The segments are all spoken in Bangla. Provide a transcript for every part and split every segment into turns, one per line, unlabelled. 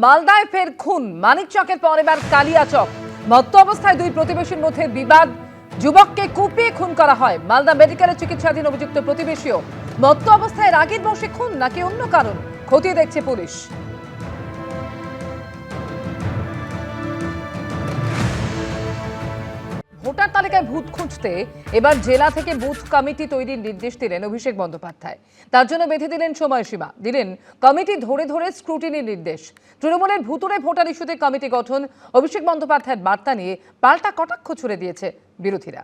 মালদায় ফের খুন, মানিকচকের পর এবার কালিয়াচক। মত্ত অবস্থায় দুই প্রতিবেশীর মধ্যে বিবাদ, যুবককে কুপিয়ে খুন করা হয়। মালদা মেডিকেলে চিকিৎসাধীন অভিযুক্ত প্রতিবেশীও। মত্ত অবস্থায় রাগের বশে খুন নাকি অন্য কারণ, খতিয়ে দেখছে পুলিশ। ভোটার তালিকায় ভূত খুঁজতে এবার জেলা থেকে বুথ কমিটি তৈরির নির্দেশ দিলেন অভিষেক বন্দ্যোপাধ্যায়। তার জন্য বেঁধে দিলেন সময়সীমা, দিলেন কমিটি ধরে ধরে স্ক্রুটিনির নির্দেশ। তৃণমূলের ভুতুড়ে ভোটার ইস্যুতে কমিটি গঠন, অভিষেক বন্দ্যোপাধ্যায়ের বার্তা নিয়ে পাল্টা কটাক্ষ ছুড়ে দিয়েছে বিরোধীরা।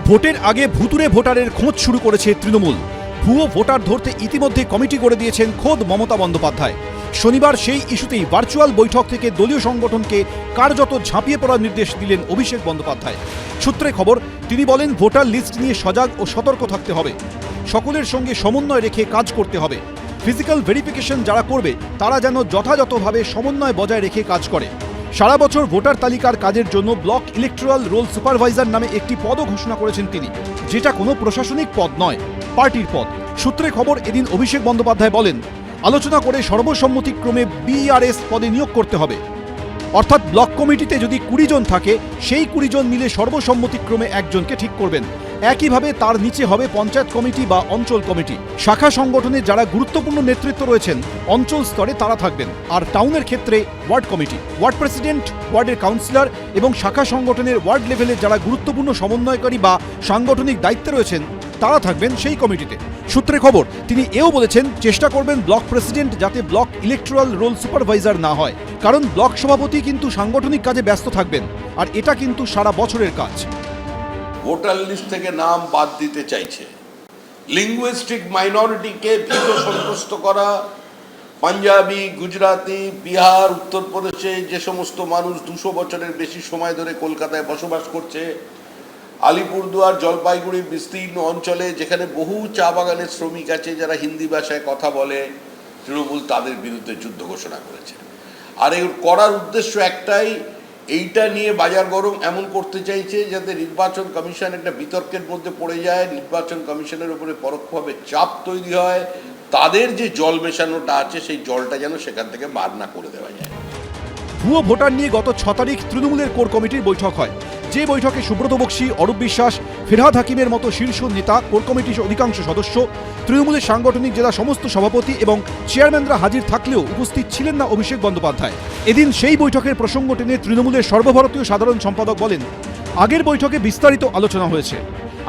ভোটের আগে ভুতুড়ে ভোটারের খোঁজ শুরু করেছে তৃণমূল। ভুয়ো ভোটার ধরতে ইতিমধ্যে কমিটি করে দিয়েছেন খোদ মমতা বন্দ্যোপাধ্যায়। শনিবার সেই ইস্যুতেই ভার্চুয়াল বৈঠক থেকে দলীয় সংগঠনকে কার্যত ঝাঁপিয়ে পড়ার নির্দেশ দিলেন অভিষেক বন্দ্যোপাধ্যায়। সূত্রে খবর, তিনি বলেন ভোটার লিস্ট নিয়ে সজাগ ও সতর্ক থাকতে হবে, সকলের সঙ্গে সমন্বয় রেখে কাজ করতে হবে। ফিজিক্যাল ভেরিফিকেশন যারা করবে তারা যেন যথাযথভাবে সমন্বয় বজায় রেখে কাজ করে। সারা বছর ভোটার তালিকার কাজের জন্য ব্লক ইলেকট্রাল রোল সুপারভাইজার নামে একটি পদও ঘোষণা করেছেন তিনি, যেটা কোনো প্রশাসনিক পদ নয়, পার্টির পদ। সূত্রে খবর, এদিন অভিষেক বন্দ্যোপাধ্যায় বলেন আলোচনা করে সর্বসম্মতিক্রমে বিআরএস পদে নিয়োগ করতে হবে। অর্থাৎ ব্লক কমিটিতে যদি 20 জন থাকে, সেই 20 জন মিলে সর্বসম্মতিক্রমে একজনকে ঠিক করবেন। একইভাবে তার নিচে হবে পঞ্চায়েত কমিটি বা অঞ্চল কমিটি। শাখা সংগঠনে যারা গুরুত্বপূর্ণ নেতৃত্ব রয়েছেন অঞ্চল স্তরে তারা থাকবেন। আর টাউনের ক্ষেত্রে ওয়ার্ড কমিটি, ওয়ার্ড প্রেসিডেন্ট, ওয়ার্ডের কাউন্সিলর এবং শাখা সংগঠনের ওয়ার্ড লেভেলে যারা গুরুত্বপূর্ণ সমন্বয়কারী বা সাংগঠনিক দায়িত্বে রয়েছেন তারা থাকবেন সেই কমিটিতে। সূত্রে খবর, তিনি এও বলেছেন চেষ্টা করবেন ব্লক প্রেসিডেন্ট যাতে ব্লক ইলেকট্রাল রোল সুপারভাইজার না হয়, কারণ ব্লক সভাপতি কিন্তু সাংগঠনিক কাজে ব্যস্ত থাকবেন, আর এটা কিন্তু সারা বছরের কাজ।
ভোটার লিস্ট থেকে নাম বাদ দিতে চাইছে, লিঙ্গুইস্টিক মাইনরিটিকে ভীত সন্তুষ্ট করা। পাঞ্জাবি, গুজরাটি, বিহার, উত্তরপ্রদেশে যে সমস্ত মানুষ 200 বছরের বেশি সময় ধরে কলকাতায় বসবাস করছে, আলিপুরদুয়ার, জলপাইগুড়ি বিস্তীর্ণ অঞ্চলে যেখানে বহু চা বাগানের শ্রমিক আছে যারা হিন্দি ভাষায় কথা বলে, তৃণমূল তাদের বিরুদ্ধে যুদ্ধ ঘোষণা করেছে। আর এর করার উদ্দেশ্য একটাই, এইটা নিয়ে বাজার গরম এমন করতে চাইছে যাতে নির্বাচন কমিশন একটা বিতর্কের মধ্যে পড়ে যায়, নির্বাচন কমিশনের উপরে পরোক্ষভাবে চাপ তৈরি হয়, তাদের যে জল মেশানোটা আছে সেই জলটা যেন সেখান থেকে বার না করে দেওয়া যায়।
ভুয়ো ভোটার নিয়ে গত 6 তারিখ তৃণমূলের কোর কমিটির বৈঠক হয়। যে বৈঠকে সুব্রত বক্সী, অরূপ বিশ্বাস, ফিরহাদ হাকিমের মতো শীর্ষ নেতা, কোর কমিটির অধিকাংশ সদস্য, তৃণমূলের সাংগঠনিক জেলা সমস্ত সভাপতি এবং চেয়ারম্যানরা হাজির থাকলেও উপস্থিত ছিলেন না অভিষেক বন্দ্যোপাধ্যায়। এদিন সেই বৈঠকের প্রসঙ্গ টেনে তৃণমূলের সর্বভারতীয় সাধারণ সম্পাদক বলেন, আগের বৈঠকে বিস্তারিত আলোচনা হয়েছে।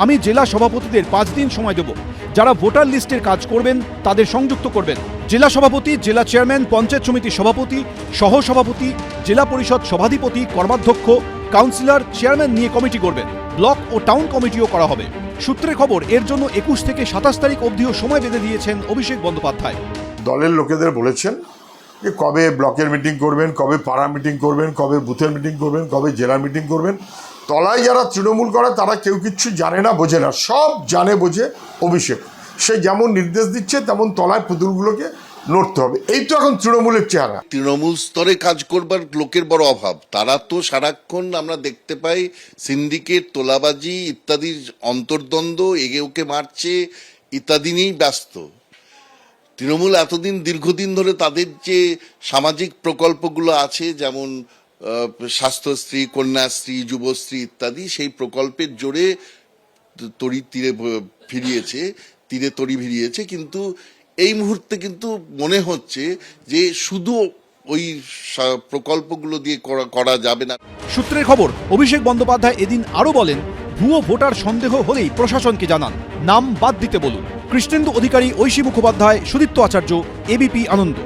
আমি জেলা সভাপতিদের 5 দিন সময় দেব, যারা ভোটার লিস্টের কাজ করবেন তাদের সংযুক্ত করবেন। জেলা সভাপতি, জেলা চেয়ারম্যান, পঞ্চায়েত সমিতির সভাপতি, সহসভাপতি, জেলা পরিষদ সভাধিপতি, কর্মাধ্যক্ষ, কাউন্সিলর, চেয়ারম্যান নিয়ে কমিটি করবেন। ব্লক ও টাউন কমিটিও করা হবে। সূত্রে খবর, এর জন্য 21 থেকে 27 তারিখ অবধিও সময় বেঁধে দিয়েছেন অভিষেক বন্দ্যোপাধ্যায়।
দলের লোকেদের বলেছেন যে কবে ব্লকের মিটিং করবেন, কবে পাড়া মিটিং করবেন, কবে বুথের মিটিং করবেন, কবে জেলা মিটিং করবেন। তলায় যারা তৃণমূল করে তারা কেউ কিচ্ছু জানে না, বোঝে না, সব জানে বোঝে অভিষেক। সে যেমন নির্দেশ দিচ্ছে তেমন তলায় পুতুলগুলোকে লড়তে হবে। এই তো এখন তৃণমূলের চেহারা।
তৃণমূল স্তরে কাজ করবার লোকের বড় অভাব। তারা তো সারাক্ষণ আমরা দেখতে পাই সিন্ডিকেট, তোলাবাজি ইত্যাদির অন্তর্দ্বন্দ্ব, এগে ওকে মারছে ইত্যাদি নিয়েই ব্যস্ত। তৃণমূল এতদিন দীর্ঘদিন ধরে তাদের যে সামাজিক প্রকল্পগুলো আছে, যেমন স্বাস্থ্যশ্রী, কন্যাশ্রী, যুবশ্রী ইত্যাদি, সেই প্রকল্পের জোরে তীরে তরি ভিড়িয়েছে। কিন্তু এই মুহূর্তে কিন্তু মনে হচ্ছে যে শুধু ওই প্রকল্পগুলো দিয়ে করা যাবে না।
সূত্রের খবর, অভিষেক বন্দ্যোপাধ্যায় এদিন আরও বলেন, ভুয়ো ভোটার সন্দেহ হলেই প্রশাসনকে জানান, নাম বাদ দিতে বলুন। কৃষ্ণেন্দু অধিকারী, ঐশী মুখোপাধ্যায়, সুদীপ্ত আচার্য, এবিপি আনন্দ।